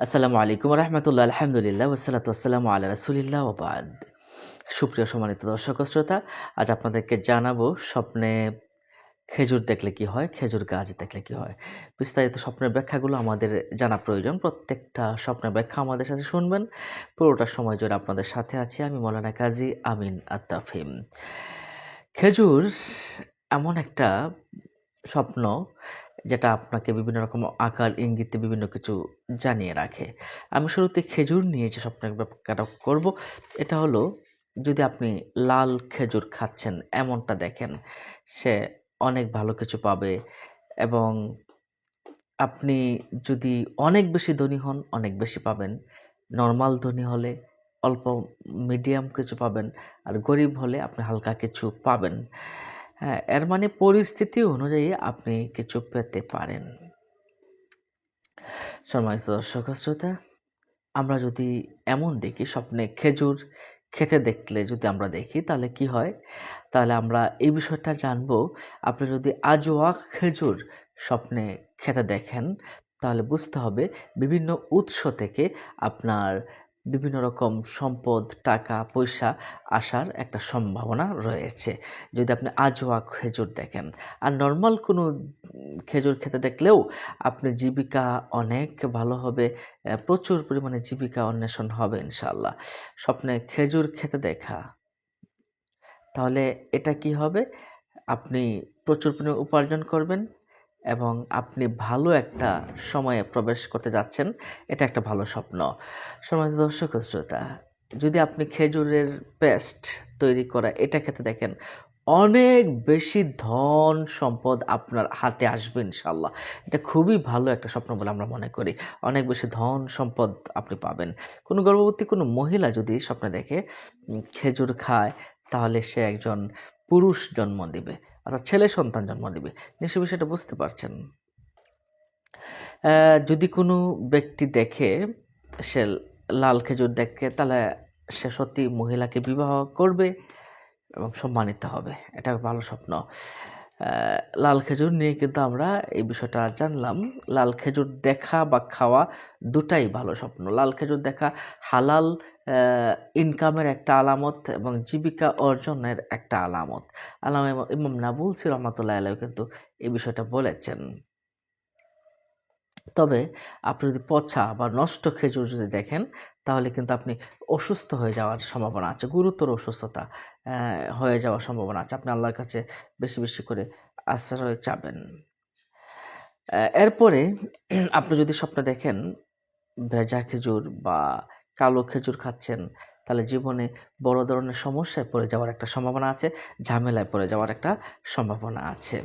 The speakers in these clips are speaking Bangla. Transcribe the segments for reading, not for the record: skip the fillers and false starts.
আসসালামু আলাইকুম রহমতুল্লাহ, আলহামদুলিল্লাহ, ওয়াসসালাতু ওয়াসসালামু আলা রাসূলিল্লাহ ওয়া বাদ। সুপ্রিয় সম্মানিত দর্শক ও শ্রোতা, আজ আপনাদেরকে জানাবো স্বপ্নে খেজুর দেখলে কি হয়, খেজুর গাছ দেখলে কি হয়। বিস্তারিত স্বপ্নের ব্যাখ্যাগুলো আমাদের জানা প্রয়োজন। প্রত্যেকটা স্বপ্নের ব্যাখ্যা আমাদের সাথে শুনবেন। পুরোটা সময় জুড়ে আপনাদের সাথে আছি আমি মৌলানা কাজী আমিন আত-তাফহিম। খেজুর এমন একটা স্বপ্ন যেটা আপনাকে বিভিন্ন রকম আকার ইঙ্গিতে বিভিন্ন কিছু জানিয়ে রাখে। আমি শুরুতে খেজুর নিয়ে যে স্বপ্নের ব্যাখ্যাটা করব, এটা হলো যদি আপনি লাল খেজুর খাচ্ছেন এমনটা দেখেন, সে অনেক ভালো কিছু পাবে এবং আপনি যদি অনেক বেশি ধনী হন, অনেক বেশি পাবেন। নরমাল ধনী হলে অল্প মিডিয়াম কিছু পাবেন। আর গরিব হলে আপনি হালকা কিছু পাবেন। হ্যাঁ, এর মানে পরিস্থিতি অনুযায়ী আপনি কিছু পেতে পারেন। সম্মানিত দর্শক ও শ্রোতা, আমরা যদি এমন দেখি স্বপ্নে খেজুর খেতে দেখলে যদি আমরা দেখি তাহলে কি হয়? তাহলে আমরা এই বিষয়টা জানবো। আপনি যদি আজওয়া খেজুর স্বপ্নে খেতে দেখেন তাহলে বুঝতে হবে বিভিন্ন উৎস থেকে আপনার বিভিন্ন রকম সম্পদ, টাকা, পয়সা আসার একটা সম্ভাবনা রয়েছে। যদি আপনি আজওয়া খেজুর দেখেন। আর নরমাল কোনো খেজুর খেতে দেখলেও আপনার জীবিকা অনেক ভালো হবে। প্রচুর পরিমাণে জীবিকা অন্বেষণ হবে ইনশাআল্লাহ। স্বপ্নে খেজুর খেতে দেখা, তাহলে এটা কি হবে? আপনি প্রচুর পরিমাণে উপার্জন করবেন এবং আপনি ভালো একটা সময়ে প্রবেশ করতে যাচ্ছেন। এটা একটা ভালো স্বপ্ন। সম্মানিত দর্শক ও শ্রোতা, যদি আপনি খেজুরের পেস্ট তৈরি করা এটা খেতে দেখেন, অনেক বেশি ধন সম্পদ আপনার হাতে আসবে ইনশাআল্লাহ। এটা খুবই ভালো একটা স্বপ্ন বলে আমরা মনে করি। অনেক বেশি ধন সম্পদ আপনি পাবেন। কোনো গর্ভবতী কোনো মহিলা যদি স্বপ্নে দেখে খেজুর খায়, তাহলে সে একজন পুরুষ জন্ম দিবে, অর্থাৎ ছেলে সন্তান জন্ম দিবে। নিশ্চয়ই বিষয়টা বুঝতে পারছেন। যদি কোনো ব্যক্তি দেখে সে লাল খেজুর দেখে, তাহলে সে সত্যি মহিলাকে বিবাহ করবে এবং সম্মানিত হবে। এটা ভালো স্বপ্ন। লাল খেজুর নিয়ে কিন্তু আমরা এই বিষয়টা জানলাম। লাল খেজুর দেখা বা খাওয়া দুটাই ভালো স্বপ্ন। লাল খেজুর দেখা হালাল ইনকামের একটা আলামত এবং জীবিকা অর্জনের একটা আলামত। ইমাম নাবুলসি রহমাতুল্লাহ আলাইহি কিন্তু এই বিষয়টা বলেছেন। তবে আপনি যদি পচা বা নষ্ট খেজুর যদি দেখেন, তাহলে কিন্তু আপনি অসুস্থ হয়ে যাওয়ার সম্ভাবনা আছে। গুরুতর অসুস্থতা হয়ে যাওয়ার সম্ভাবনা আছে। আপনি আল্লাহর কাছে বেশি, বেশি করে আশ্রয় চাবেন। এরপরে আপনি যদি স্বপ্নে দেখেন ভেজা খেজুর বা কালো খেজুর খাচ্ছেন, তাহলে জীবনে বড় ধরনের সমস্যায় পড়ে যাওয়ার একটা সম্ভাবনা আছে, ঝামেলায় পড়ে যাওয়ার একটা সম্ভাবনা আছে।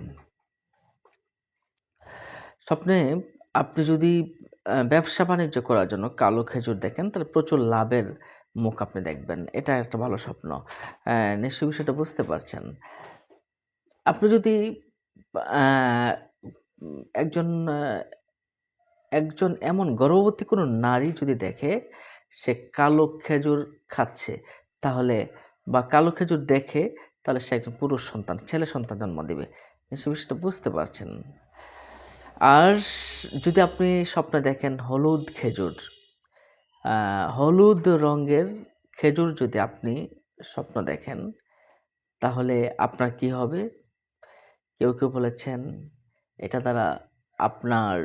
স্বপ্নে আপনি যদি ব্যবসা-বাণিজ্য করার জন্য কালো খেজুর দেখেন, তাহলে প্রচুর লাভের মুখ আপনি দেখবেন। এটা একটা ভালো স্বপ্ন। নিশ্চয়ই বিষয়টা বুঝতে পারছেন। আপনি যদি আ একজন একজন এমন গর্ভবতী কোনো নারী যদি দেখে, সে কালো খেজুর খাচ্ছে, তাহলে বা কালো খেজুর দেখে, তাহলে সে একজন পুরুষ সন্তান, ছেলে সন্তান জন্ম দিবে। নিশ্চয়ই বিষয়টা বুঝতে পারছেন। আর যদি আপনি স্বপ্নে দেখেন হলুদ খেজুর, হলুদ রঙের খেজুর যদি আপনি স্বপ্ন দেখেন, তাহলে আপনার কি হবে? কেউ, কেউ বলেছেন এটা দ্বারা আপনার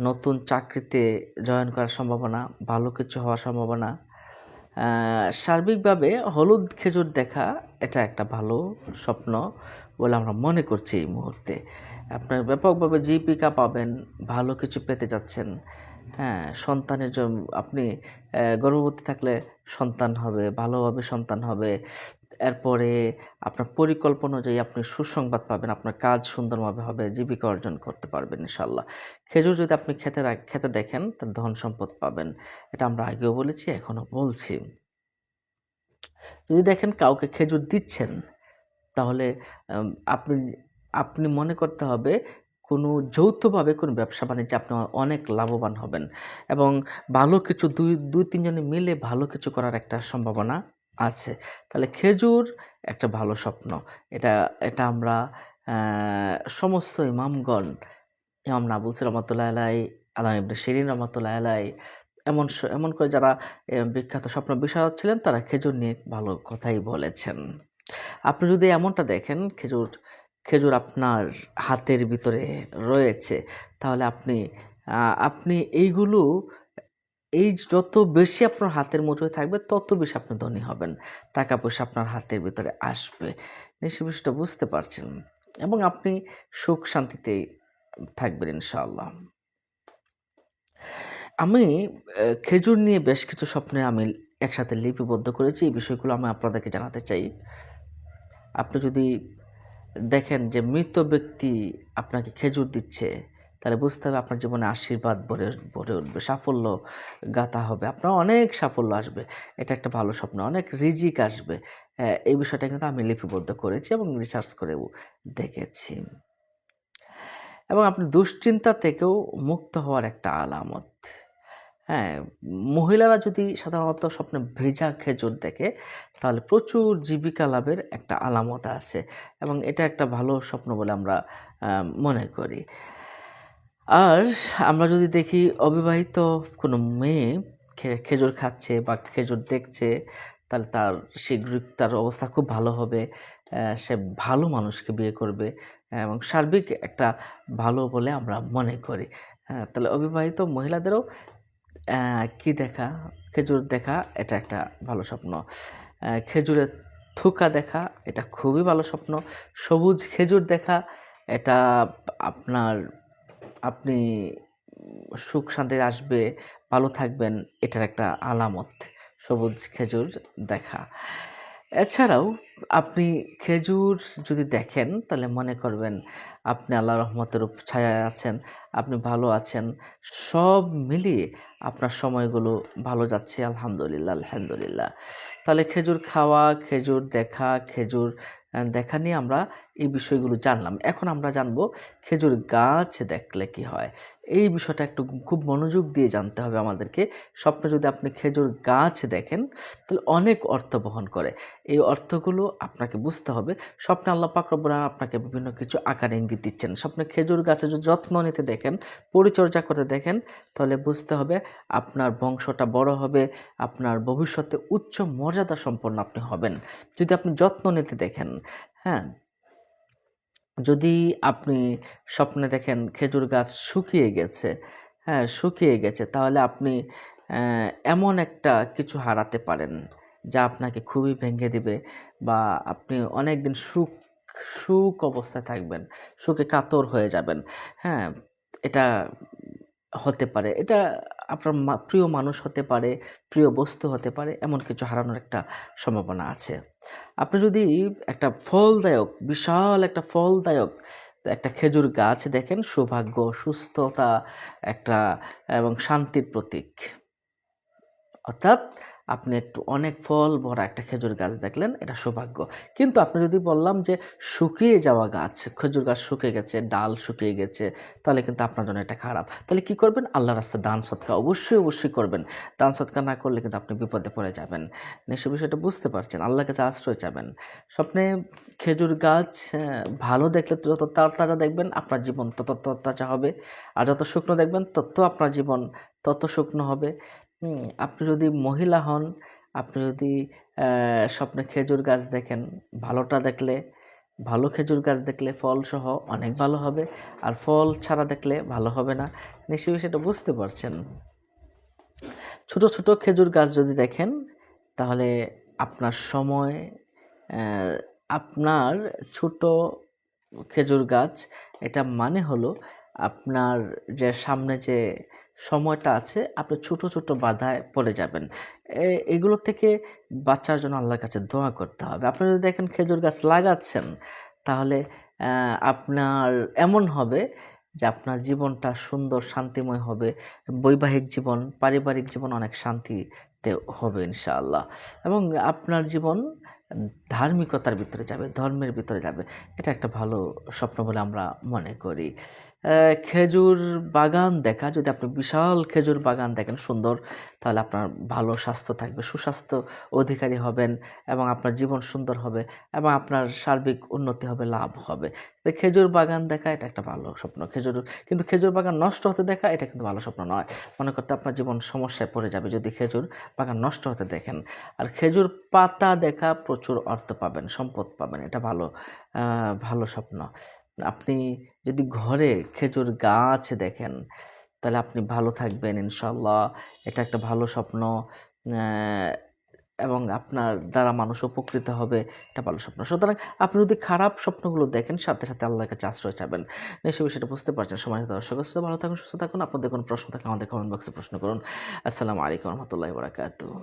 নতুন চাকরিতে জয়েন করার সম্ভাবনা, ভালো কিছু হওয়ার সম্ভাবনা। সার্বিকভাবে হলুদ খেজুর দেখা এটা একটা ভালো স্বপ্ন বলে আমরা মনে করছি এই মুহূর্তে। আপনার ব্যাপকভাবে জীবিকা পাবেন, ভালো কিছু পেতে যাচ্ছেন। হ্যাঁ, সন্তানের আপনি গর্ভবতী থাকলে সন্তান হবে, ভালোভাবে সন্তান হবে। এরপরে আপনার পরিকল্পনা অনুযায়ী আপনি সুসংবাদ পাবেন, আপনার কাজ সুন্দরভাবে হবে, জীবিকা অর্জন করতে পারবেন ইনশাআল্লাহ। খেজুর যদি আপনি খেতে দেখেন, তাহলে ধন সম্পদ পাবেন। এটা আমরা আগেও বলেছি, এখনো বলছি। যদি দেখেন কাউকে খেজুর দিচ্ছেন, তাহলে আম আপনি আপনি মনে করতে হবে কোনো যৌথভাবে কোনো ব্যবসা-বাণিজ্যে আপনি অনেক লাভবান হবেন এবং ভালো কিছু ২-৩ জনে মিলে ভালো কিছু করার একটা সম্ভাবনা আছে। তাহলে খেজুর একটা ভালো স্বপ্ন। এটা এটা আমরা সমস্ত ইমামগণ, ইমাম নাবুলসি রহমাতুল্লাহি আলাইহি আল্লামা ইবনে শিরিন রহমাতুল্লাহি আলাইহি এমন করে যারা বিখ্যাত স্বপ্ন বিশারদ ছিলেন তারা খেজুর নিয়ে ভালো কথাই বলেছেন। আপনি যদি এমনটা দেখেন খেজুর আপনার হাতের ভিতরে রয়েছে, তাহলে আপনি এইগুলো যত বেশি আপনার হাতের মুঠোয় থাকবে তত বেশি আপনি ধনী হবেন। টাকা-পয়সা আপনার হাতের ভিতরে আসবে। নিশ্চয়ই বিষয়টা বুঝতে পারছেন এবং আপনি সুখ শান্তিতেই থাকবেন ইনশাআল্লাহ। আমি খেজুর নিয়ে বেশ কিছু স্বপ্নে আমি একসাথে লিপিবদ্ধ করেছি। এই বিষয়গুলো আমি আপনাদেরকে জানাতে চাই। আপনি যদি দেখেন যে মৃত ব্যক্তি আপনাকে খেজুর দিচ্ছে, তাহলে বুঝতে হবে আপনার জীবনে আশীর্বাদ ভরে উঠবে, সাফল্য গাথা হবে, আপনার অনেক সাফল্য আসবে। এটা একটা ভালো স্বপ্ন, অনেক রিজিক আসবে। এই বিষয়টা কিন্তু আমি লিপিবদ্ধ করেছি এবং রিসার্চ করেও দেখেছি। এবং আপনি দুশ্চিন্তা থেকেও মুক্ত হওয়ার একটা আলামত। হ্যাঁ, মহিলারা যদি সাধারণত স্বপ্নে ভেজা খেজুর দেখে, তাহলে প্রচুর জীবিকা লাভের একটা আলামত আছে এবং এটা একটা ভালো স্বপ্ন বলে আমরা মনে করি। আর আমরা যদি দেখি অবিবাহিত কোনো মেয়ে খেজুর খাচ্ছে বা খেজুর দেখছে, তাহলে তার অবস্থা খুব ভালো হবে। সে ভালো মানুষকে বিয়ে করবে এবং সার্বিক একটা ভালো বলে আমরা মনে করি। হ্যাঁ, তাহলে অবিবাহিত মহিলাদেরও কি দেখা? খেজুর দেখা এটা একটা ভালো স্বপ্ন। খেজুরের থোকা দেখা এটা খুবই ভালো স্বপ্ন। সবুজ খেজুর দেখা এটা আপনার আপনি সুখ শান্তি আসবে, ভালো থাকবেন এটার একটা আলামত। সবুজ খেজুর দেখা। এছাড়াও আপনি খেজুর যদি দেখেন তাহলে মনে করবেন আপনি আল্লাহর রহমতের ছায়ায় আছেন, আপনি ভালো আছেন। সব মিলিয়ে আপনার সময়গুলো ভালো যাচ্ছে আলহামদুলিল্লাহ, আলহামদুলিল্লাহ। তাহলে খেজুর খাওয়া, খেজুর দেখা, খেজুর দেখা নিয়ে আমরা এই বিষয়গুলো জানলাম। এখন আমরা জানবো খেজুর গাছ দেখলে কি হয়? এই বিষয়টা একটু খুব মনোযোগ দিয়ে জানতে হবে আমাদেরকে। স্বপ্নে যদি আপনি খেজুর গাছ দেখেন তাহলে অনেক অর্থ বহন করে। এই অর্থগুলো আপনাকে বুঝতে হবে। স্বপ্নে আল্লাহ পাক রব্বুল আলামিন আপনাকে বিভিন্ন কিছু আকার ইঙ্গিত দিচ্ছেন। স্বপ্নে খেজুর গাছের যদি যত্ন নিতে দেখেন, পরিচর্যা করতে দেখেন, তাহলে বুঝতে হবে আপনার বংশটা বড় হবে, আপনার ভবিষ্যতে উচ্চ মর্যাদা সম্পন্ন আপনি হবেন। যদি আপনি যত্ন নিতে দেখেন, হ্যাঁ? যদি আপনি স্বপ্নে দেখেন খেজুর গাছ শুকিয়ে গেছে, হ্যাঁ? শুকিয়ে গেছে, তাহলে আপনি এমন একটা কিছু হারাতে পারেন, যা আপনাকে খুবই ভেঙে দিবে বা আপনি অনেকদিন সুখ অবস্থায় থাকবেন, শোকে কাতর হয়ে যাবেন, হ্যাঁ? এটা হতে পারে। এটা আপনার প্রিয় মানুষ হতে পারে, প্রিয় বস্তু হতে পারে, এমন কিছু হারানোর একটা সম্ভাবনা আছে। আপনি যদি একটা বিশাল একটা ফলদায়ক একটা খেজুর গাছ দেখেন, সৌভাগ্য, সুস্থতা একটা এবং শান্তির প্রতীক। অর্থাৎ আপনি অনেক ফল ভরা একটা খেজুর গাছ দেখলেন, এটা সৌভাগ্য। কিন্তু আপনি যদি বললাম যে শুকিয়ে যাওয়া গাছ, খেজুর গাছ শুকিয়ে গেছে, ডাল শুকিয়ে গেছে, তাহলে কিন্তু আপনার জন্য এটা খারাপ। তাহলে কি করবেন? আল্লাহর রাস্তায় দান সদকা অবশ্যই করবেন। দান সদকা না করলে কিন্তু আপনি বিপদে পড়ে যাবেন। নিশ্চয়ই বিষয়টা বুঝতে পারছেন। আল্লাহর কাছে আশ্রয় চাবেন। স্বপ্নে খেজুর গাছ ভালো দেখলে যত তাজা দেখবেন, আপনার জীবন তত তরতাজা হবে। আর যত শুকনো দেখবেন, তত আপনার জীবন তত শুকনো হবে। আপনি যদি মহিলা হন, আপনি যদি স্বপ্নে খেজুর গাছ দেখেন, ভালো খেজুর গাছ দেখলে ফলসহ অনেক ভালো হবে। আর ফল ছাড়া দেখলে ভালো হবে না। নিশ্চয়ই সেটা বুঝতে পারছেন। ছোট খেজুর গাছ যদি দেখেন, তাহলে আপনার সময় আপনার ছোট খেজুর গাছ, এটা মানে হলো আপনার যে সামনে যে সময়টা আছে, আপনি ছোট বাধায় পড়ে যাবেন। এগুলো থেকে বাঁচার জন্য আল্লাহর কাছে দোয়া করতে হবে। আপনি যদি দেখেন খেজুর গাছ লাগাচ্ছেন, তাহলে আপনার এমন হবে যে আপনার জীবনটা সুন্দর শান্তিময় হবে। বৈবাহিক জীবন, পারিবারিক জীবন অনেক শান্তিতে হবে ইনশাআল্লাহ। এবং আপনার জীবন ধার্মিকতার ভিতরে যাবে, ধর্মের ভিতরে যাবে। এটা একটা ভালো স্বপ্ন বলে আমরা মনে করি। খেজুর বাগান দেখা, যদি আপনি বিশাল খেজুর বাগান দেখেন সুন্দর, তাহলে আপনার ভালো স্বাস্থ্য থাকবে, সুস্বাস্থ্য অধিকারী হবেন এবং আপনার জীবন সুন্দর হবে এবং আপনার সার্বিক উন্নতি হবে, লাভ হবে। তো খেজুর বাগান দেখা এটা একটা ভালো স্বপ্ন। কিন্তু খেজুর বাগান নষ্ট হতে দেখা এটা কিন্তু ভালো স্বপ্ন নয়। মনে করতে আপনার জীবন সমস্যায় পড়ে যাবে যদি খেজুর বাগান নষ্ট হতে দেখেন। আর খেজুর পাতা দেখা প্রচুর অর্থ পাবেন, সম্পদ পাবেন। এটা ভালো স্বপ্ন। আপনি যদি ঘরে খেজুর গাছ দেখেন, তাহলে আপনি ভালো থাকবেন ইনশাআল্লাহ। এটা একটা ভালো স্বপ্ন। অ্যা এবং আপনার দ্বারা মানুষ উপকৃত হবে। এটা ভালো স্বপ্ন। সুতরাং আপনি যদি খারাপ স্বপ্নগুলো দেখেন, সাথে, সাথে আল্লাহর কাছে আশ্রয় চাবেন। নিশ্চয়ই বিষয়টা বুঝতে পারছেন। সম্মানিত দর্শক শ্রোতা, ভালো থাকুন, সুস্থ থাকুন। আপনাদের কোনো প্রশ্ন থাকলে আমাদের কমেন্ট বক্সে প্রশ্ন করুন। আসসালামু আলাইকুম ওয়া রাহমাতুল্লাহি ওয়া বারাকাতুহু।